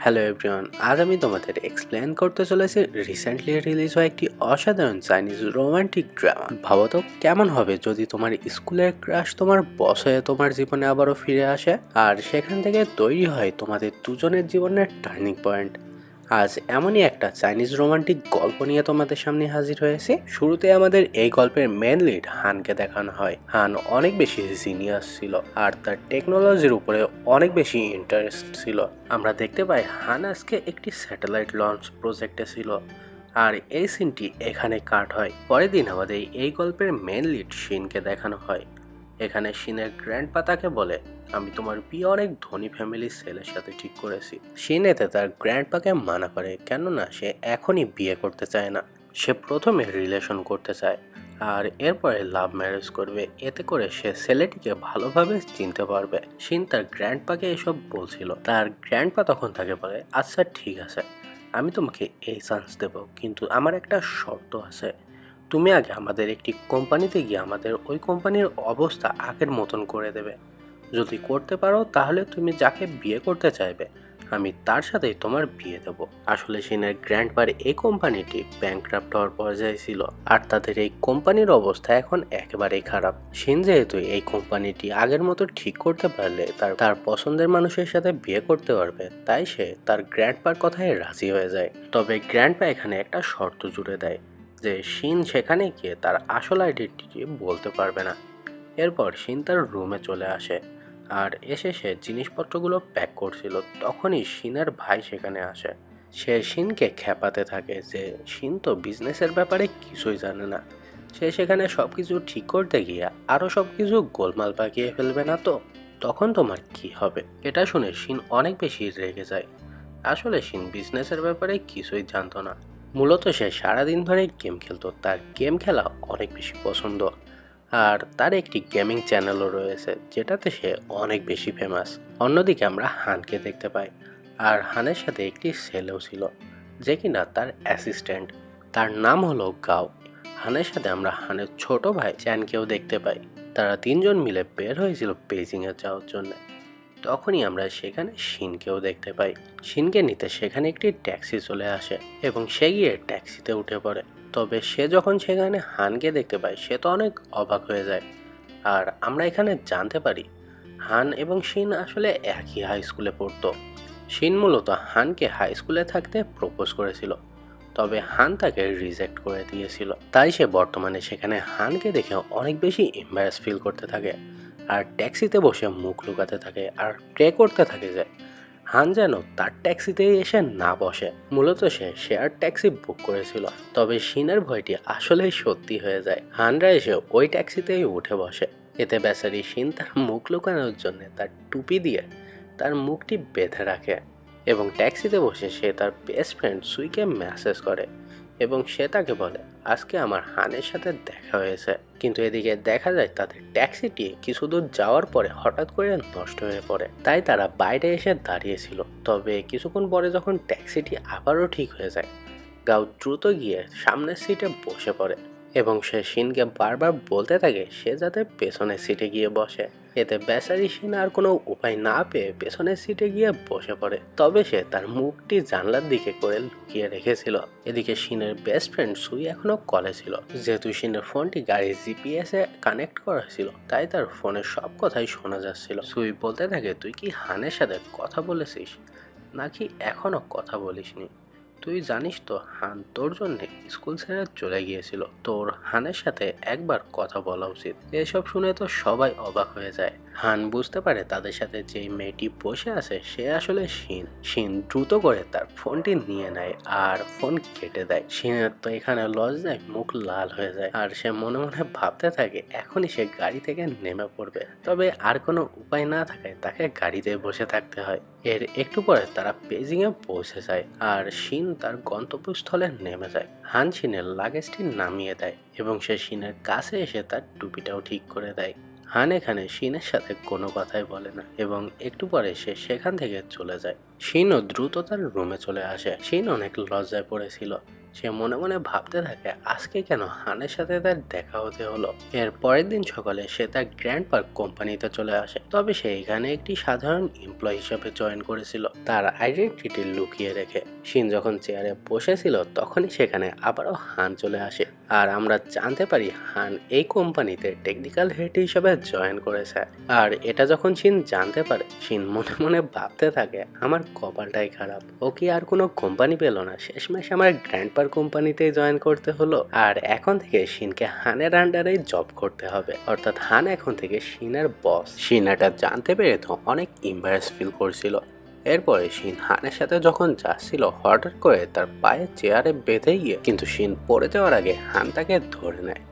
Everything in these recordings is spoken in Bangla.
হ্যালো এভরিওয়ান, আজ আমি তোমাদের এক্সপ্লেন করতে চলেছি রিসেন্টলি রিলিজ হওয়া একটি অসাধারণ চাইনিজ রোমান্টিক ড্রামা। ভাবো তো কেমন হবে যদি তোমার স্কুলের ক্রাশ তোমার বস হয়ে তোমার জীবনে আবারও ফিরে আসে, আর সেখান থেকে তৈরি হয় তোমাদের দুজনের জীবনের টার্নিং পয়েন্ট। আজ এমনই একটা চাইনিজ রোমান্টিক গল্প নিয়ে তোমাদের সামনে হাজির হয়েছে। শুরুতে আমাদের এই গল্পের মেন লিড হানকে দেখানো হয়। হান অনেক বেশি জিনিয়াস ছিল আর তার টেকনোলজির উপরে অনেক বেশি ইন্টারেস্ট ছিল। আমরা দেখতে পাই হান আজকে একটি স্যাটেলাইট লঞ্চ প্রজেক্টে ছিল, আর এই সিনটি এখানে কাট হয়। পরের দিন আমাদের এই গল্পের মেন লিড শিনকে দেখানো হয়। এখানে শিনের গ্র্যান্ডপা তাকে বলে, আমি তোমার বিয়ে অনেক ধনী ফ্যামিলির ছেলের সাথে ঠিক করেছি। শিন এতে তার গ্র্যান্ডপাকে মানা করে, কেননা সে এখনই বিয়ে করতে চায় না। সে প্রথমে রিলেশন করতে চায় আর এরপরে লাভ ম্যারেজ করবে, এতে করে সে ছেলেটিকে ভালোভাবে চিনতে পারবে। শিন তার গ্র্যান্ডপাকে এসব বলছিল। তার গ্র্যান্ডপা তখন তাকে বলে, আচ্ছা ঠিক আছে, আমি তোমাকে এই চান্স দেব, কিন্তু আমার একটা শর্ত আছে। তুমি আগে আমাদের একটি কোম্পানিতে গিয়ে আমাদের ওই কোম্পানির অবস্থা আগের মতন করে দেবে। যদি করতে পারো তাহলে তুমি যাকে বিয়ে করতে চাইবে আমি তার সাথেই তোমার বিয়ে দেবো। আসলে শিনের গ্র্যান্ডপার এই কোম্পানিটি ব্যাংক্রাফ্ট হওয়ার পর্যায়ে ছিল, আর তাদের এই কোম্পানির অবস্থা এখন একেবারেই খারাপ। শিন যেহেতু এই কোম্পানিটি আগের মতো ঠিক করতে পারলে তার পছন্দের মানুষের সাথে বিয়ে করতে পারবে, তাই সে তার গ্র্যান্ডপার কথায় রাজি হয়ে যায়। তবে গ্র্যান্ডপা এখানে একটা শর্ত জুড়ে দেয় যে শিন সেখানে গিয়ে তার আসল আইডেন্টিটি বলতে পারবে না। এরপর শিন তার রুমে চলে আসে, আর এসে সে জিনিসপত্রগুলো প্যাক করছিল। তখনই শিনের ভাই সেখানে আসে। সে শিনকে খেপাতে থাকে যে শিন তো বিজনেসের ব্যাপারে কিছুই জানে না। সে সেখানে সব কিছু ঠিক করতে গিয়ে আরও সব কিছু গোলমাল পাকিয়ে ফেলবে না তো তখন তোমার কি হবে। এটা শুনে শিন অনেক বেশি রেগে যায়। আসলে শিন বিজনেসের ব্যাপারে কিছুই জানতো না। মূলত সে সারাদিন ধরে গেম খেলতো। তার গেম খেলা অনেক বেশি পছন্দ, আর তার একটি গেমিং চ্যানেলও রয়েছে যেটাতে সে অনেক বেশি ফেমাস। অন্যদিকে আমরা হানকে দেখতে পাই, আর হানের সাথে একটি ছেলেও ছিল যে কিনা তার অ্যাসিস্ট্যান্ট। তার নাম হলো গাও। হানের সাথে আমরা হানের ছোট ভাই চ্যানকেও দেখতে পাই। তারা তিনজন মিলে বের হয়েছিল বেজিংয়ে যাওয়ার জন্য। তখনই আমরা সেখানে শিনকেও দেখতে পাই। শিনকে নিতে সেখানে একটি ট্যাক্সি চলে আসে এবং সে গিয়ে ট্যাক্সিতে উঠে পড়ে। তবে সে যখন সেখানে হানকে দেখতে পায় সে তো অনেক অবাক হয়ে যায়। আর আমরা এখানে জানতে পারি হান এবং শিন আসলে একই হাই স্কুলে পড়তো। শিন মূলত হানকে হাই স্কুলে থাকতে প্রপোজ করেছিল, তবে হান তাকে রিজেক্ট করে দিয়েছিল। তাই সে বর্তমানে সেখানে হানকে দেখে অনেক বেশি এম্বারাস ফিল করতে থাকে, আর ট্যাক্সিতে বসে মুখ লুকাতে থাকে আর প্রে করতে থাকে যে হান যেন তার ট্যাক্সিতেই এসে না বসে। মূলত সে শেয়ার ট্যাক্সি বুক করেছিল, তবে শিনের ভয়টি আসলেই সত্যি হয়ে যায়। হানরা এসে ওই ট্যাক্সিতেই উঠে বসে। এতে বেচারি শিন তার মুখ লুকানোর জন্য তার টুপি দিয়ে তার মুখটি বেঁধে রাখে এবং ট্যাক্সিতে বসে সে তার বেস্ট ফ্রেন্ড সুইকে মেসেজ করে এবং সে তাকে বলে, আজকে আমার হানের সাথে দেখা হয়েছে। কিন্তু এদিকে দেখা যায় তাদের ট্যাক্সিটি কিছু দূর যাওয়ার পরে হঠাৎ করে নষ্ট হয়ে পড়ে, তাই তারা বাইরে এসে দাঁড়িয়েছিল। তবে কিছুক্ষণ পরে যখন ট্যাক্সিটি আবারও ঠিক হয়ে যায়, গাও দ্রুত গিয়ে সামনের সিটে বসে পড়ে এবং সে শিনকে বারবার বলতে থাকে সে যাতে পেছনের সিটে গিয়ে বসে। এতে বেচারি শিন আর কোনো উপায় না পেয়ে পেছনের সিটে গিয়ে বসে পড়ে। তবে সে তার মুখটি জানলার দিকে করে লুকিয়ে রেখেছিল। এদিকে শিনের বেস্ট ফ্রেন্ড সুই এখনো কলে ছিল। যেহেতু শিনের ফোনটি গাড়ির জিপিএস এ কানেক্ট করা ছিল, তাই তার ফোনের সব কথাই শোনা যাচ্ছিল। সুই বলতে থাকে, তুই কি হানের সাথে কথা বলেছিস নাকি এখনো কথা বলিসনি? তুই জানিস তো হান তোর জন্য স্কুল ছেড়ে চলে গিয়েছিল, তোর হানের সাথে একবার কথা বলা উচিত। এসব শুনে তো সবাই অবাক হয়ে যায়। হান বুঝতে পারে তাদের সাথে যে মেয়েটি বসে আছে সে আসলে শিন। শিন দ্রুত করে তার ফোনটি নিয়ে নেয় আর ফোন কেটে দেয়। শিনের তো এখানে লজ্জায় মুখ লাল হয়ে যায়, আর সে মনে মনে ভাবতে থাকে এখনই সে গাড়ি থেকে নেমে পড়বে। তবে আর কোনো উপায় না থাকায় তাকে গাড়িতে বসে থাকতে হয়। এর একটু পরে তারা বেজিংয়ে পৌঁছে যায়, আর শিন তার গন্তব্যস্থলে নেমে যায়। হান শিনের লাগেজটি নামিয়ে দেয় এবং সে শিনের কাছে এসে তার টুপিটাও ঠিক করে দেয়। হান এখানে শিনের সাথে কোনো কথাই বলে না এবং একটু পরে সে সেখান থেকে চলে যায়। শিনও দ্রুত তার রুমে চলে আসে। শিন অনেক লজ্জায় পড়েছিল। সে মনে মনে ভাবতে থাকে আজকে কেন হানের সাথে তার দেখা হতে হলো। এর পরের দিন সকালে সে তার গ্র্যান্ডপার কোম্পানিতে চলে আসে। তবে সে এখানে একটি সাধারণ এমপ্লয়ি হিসেবে জয়েন করেছিল, তার আইডেন্টিটি লুকিয়ে রেখে। শিন যখন চেয়ারে বসেছিল তখনই সেখানে আবারও হান চলে আসে, আর আমরা জানতে পারি হান এই কোম্পানিতে টেকনিক্যাল হেড হিসেবে জয়েন করেছে। আর এটা যখন শিন জানতে পারে, শিন মনে মনে ভাবতে থাকে আমার কপালটাই খারাপ, ও কি আর কোনো কোম্পানি পেল না, শেষমেশ আমার গ্র্যান্ডপার কোম্পানিতে জয়েন করতে হলো। আর এখন থেকে শিনকে হানের আন্ডারে জব করতে হবে, অর্থাৎ হান এখন থেকে শিনের বস। শিন এটা জানতে পেরে তো অনেক এম্বারেস ফিল করছিল। এরপরে শিন হানের সাথে যখন যাচ্ছিল, হঠাৎ করে তার পায়ে চেয়ারে বেঁধে গিয়ে কিন্তু শিন পড়ে যাওয়ার আগে হান তাকে ধরে নেয়।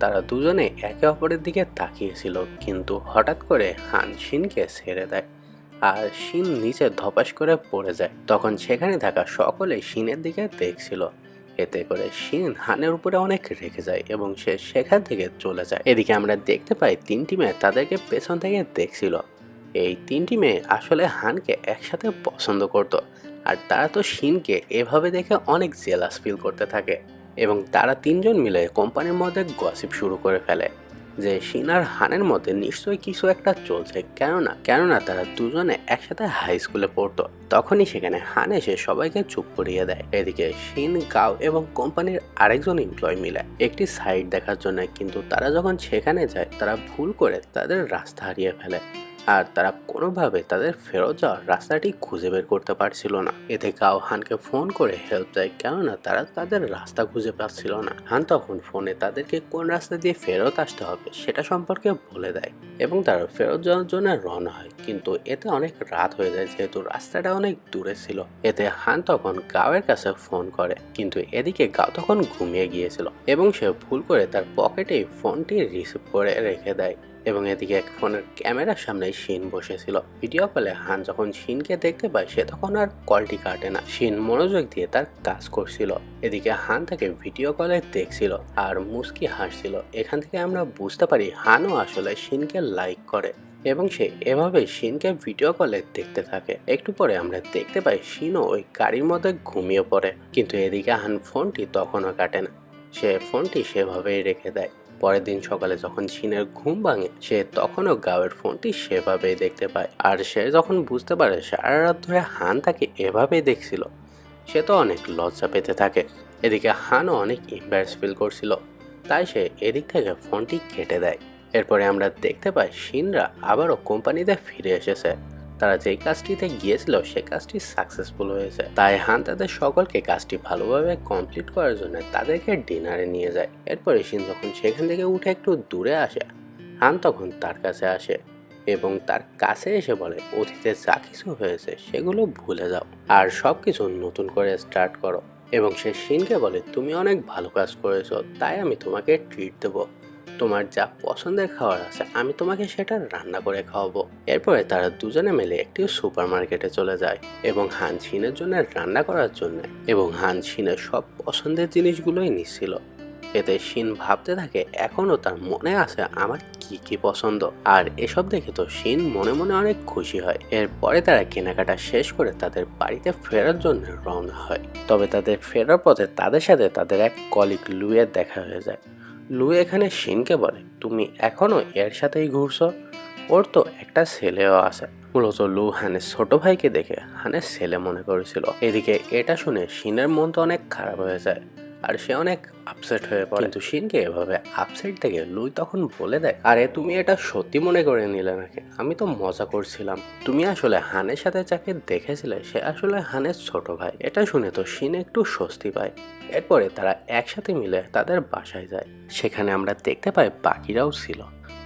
তারা দুজনে একে অপরের দিকে তাকিয়েছিল, কিন্তু হঠাৎ করে হান শিনকে ছেড়ে দেয় আর শিন নিচে ধপাস করে পড়ে যায়। তখন সেখানে থাকা সকলে শিনের দিকে দেখছিল। এতে করে শিন হানের উপরে অনেক রেগে যায় এবং সে সেখান থেকে চলে যায়। এদিকে আমরা দেখতে পাই তিনটি মেয়ে তাদেরকে পেছন থেকে দেখছিল। এই তিনটি মেয়ে আসলে হানকে একসাথে পছন্দ করত, আর তারা তো শিনকে এভাবে দেখে অনেক জেলাস ফিল করতে থাকে এবং তারা তিনজন মিলে কোম্পানির মধ্যে গসিপ শুরু করে ফেলে যে শিন আর হানের মধ্যে নিশ্চয়ই কিছু একটা চলছে, কেননা তারা দুজনে একসাথে হাই স্কুলে পড়তো। তখনই সেখানে হান এসে সবাইকে চুপ করিয়ে দেয়। এদিকে শিন, গাও এবং কোম্পানির আরেকজন এমপ্লয় মিলে একটি সাইট দেখার জন্য, কিন্তু তারা যখন সেখানে যায় তারা ভুল করে তাদের রাস্তা হারিয়ে ফেলে আর তারা কোনোভাবে তাদের ফেরত যাওয়ার রাস্তাটি খুঁজে বের করতে পারছিল না। এতে গাও হানকে ফোন করে হেল্প চায়, কেননা তারা তাদের রাস্তা খুঁজে পাচ্ছিল না। হান তখন ফোনে তাদেরকে কোন রাস্তা দিয়ে ফেরত আসতে হবে সেটা সম্পর্কে বলে দেয় এবং তারা ফেরত যাওয়ার জন্য রওনা হয়, কিন্তু এতে অনেক রাত হয়ে যায় যেহেতু রাস্তাটা অনেক দূরে ছিল। এতে হান তখন গাওয়ের কাছে ফোন করে, কিন্তু এদিকে গাও তখন ঘুমিয়ে গিয়েছিল এবং সে ভুল করে তার পকেটেই ফোনটি রিসিভ করে রেখে দেয়। এবং এদিকে এক ফোনের ক্যামেরার সামনে শিন বসেছিল। ভিডিও কলে হান যখন শিনকে দেখতে পায় সে তখন আর কলটি কাটে না, শিন মনোযোগ দিয়ে তার কাজ করছিল। এদিকে হান তাকে ভিডিও কলে দেখছিল আর মুস্কি হাসছিল। এখান থেকে আমরা বুঝতে পারি হানও আসলে শিনকে লাইক করে এবং সে এভাবে শিনকে ভিডিও কলে দেখতে থাকে। একটু পরে আমরা দেখতে পাই শিনও ওই গাড়ির মধ্যে ঘুমিয়ে পড়ে, কিন্তু এদিকে হান ফোনটি তখনও কাটে না, সে ফোনটি সেভাবেই রেখে দেয়। পরের দিন সকালে যখন শিনের ঘুম ভাঙে সে তখনও গাওয়ের ফোনটি সেভাবেই দেখতে পায়, আর সে যখন বুঝতে পারে সারা রাত ধরে হান তাকে এভাবেই দেখছিল, সে তো অনেক লজ্জা পেতে থাকে। এদিকে হানও অনেক এম্বারেস ফিল করছিল, তাই সে এদিক থেকে ফোনটি কেটে দেয়। এরপরে আমরা দেখতে পাই শিনরা আবারও কোম্পানিতে ফিরে এসেছে। তারা যেই কাজটিতে গিয়েছিল সে কাজটি সাকসেসফুল হয়েছে, তাই হান তাদের সকলকে কাজটি ভালোভাবে কমপ্লিট করার জন্য তাদেরকে ডিনারে নিয়ে যায়। এরপরে শিন যখন সেখান থেকে উঠে একটু দূরে আসে, হান তখন তার কাছে আসে এবং তার কাছে এসে বলে অতীতে যা কিছু হয়েছে সেগুলো ভুলে যাও আর সবকিছু নতুন করে স্টার্ট করো। এবং সে শিনকে বলে তুমি অনেক ভালো কাজ করেছো, তাই আমি তোমাকে ট্রিট দেবো, তোমার যা পছন্দের খাবার আছে আমি তোমাকে সেটা রান্না করে খাওয়াবো। এরপরে তারা দুজনে মিলে একটি সুপার মার্কেটে চলে যায় এবং হান শিনের জন্য রান্না করার জন্য, এবং হান শিনের সব পছন্দের জিনিসগুলোই নিচ্ছিল। এতে শিন ভাবতে থাকে এখনো তার মনে আছে আমার কি কি পছন্দ, আর এসব দেখে তো শিন মনে মনে অনেক খুশি হয়। এরপরে তারা কেনাকাটা শেষ করে তাদের বাড়িতে ফেরার জন্য রওনা হয়। তবে তাদের ফেরার পথে তাদের সাথে তাদের এক কলিগ লুয়ের দেখা হয়ে যায়। লু এখানে শিনকে বলে তুমি এখনো এর সাথেই ঘুরছো, ওর তো একটা ছেলেও আছে। মূলত লু হানের ছোট ভাইকে দেখে হানের ছেলে মনে করেছিল। এদিকে এটা শুনে শিনের মন তো অনেক খারাপ হয়ে যায় আর সে অনেক আপসেট হয়ে পড়ে, কিন্তু শিনকে এভাবে আপসেট দেখে লুই তখন বলে দেয় আরে তুমি এটা সত্যি মনে করে নিলে নাকি, আমি তো মজা করছিলাম, তুমি আসলে হানের সাথে যাকে দেখেছিলে সে আসলে হানের ছোট ভাই। এটা শুনে তো শিন একটু স্বস্তি পায়। এরপরে তারা একসাথে মিলে তাদের বাসায় যায়। সেখানে আমরা দেখতে পাই বাকিরাও ছিল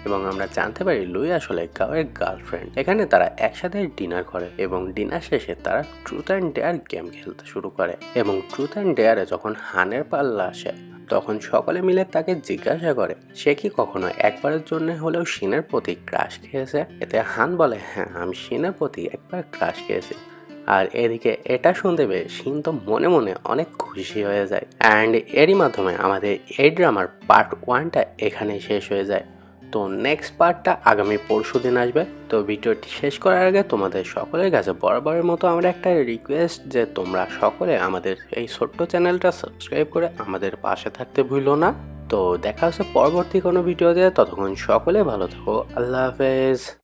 এবং আমরা জানতে পারি লুই আসলে গাওয়ের গার্লফ্রেন্ড। এখানে তারা একসাথে ডিনার করে এবং ডিনার শেষে তারা ট্রুথ অ্যান্ড ডেয়ার গেম খেলতে শুরু করে। এবং ট্রুথ অ্যান্ড ডেয়ারে যখন হানের পাল্লা আসে তখন সকলে মিলে তাকে জিজ্ঞাসা করে সে কি কখনো একবারের জন্য হলেও শিনের প্রতি ক্রাশ খেয়েছে। এতে হান বলে হ্যাঁ আমি শিনের প্রতি একবার ক্রাশ খেয়েছি। আর এদিকে এটা শুনতে পেয়ে শিন তো মনে মনে অনেক খুশি হয়ে যায়। অ্যান্ড এরই মাধ্যমে আমাদের এই ড্রামার পার্ট 1টা এখানেই শেষ হয়ে যায়। তো নেক্সট পার্টটা আগামী পরশুদিন আসবে। তো ভিডিওটি শেষ করার আগে তোমাদের সকলের কাছে বরাবরের মতো আমরা একটা রিকোয়েস্ট যে তোমরা সকলে আমাদের এই ছোট্ট চ্যানেলটা সাবস্ক্রাইব করে আমাদের পাশে থাকতে ভুলো না। তো দেখা হচ্ছে পরবর্তী কোনো ভিডিওতে, ততক্ষণ সকলে ভালো থাকো। আল্লাহ হাফেজ।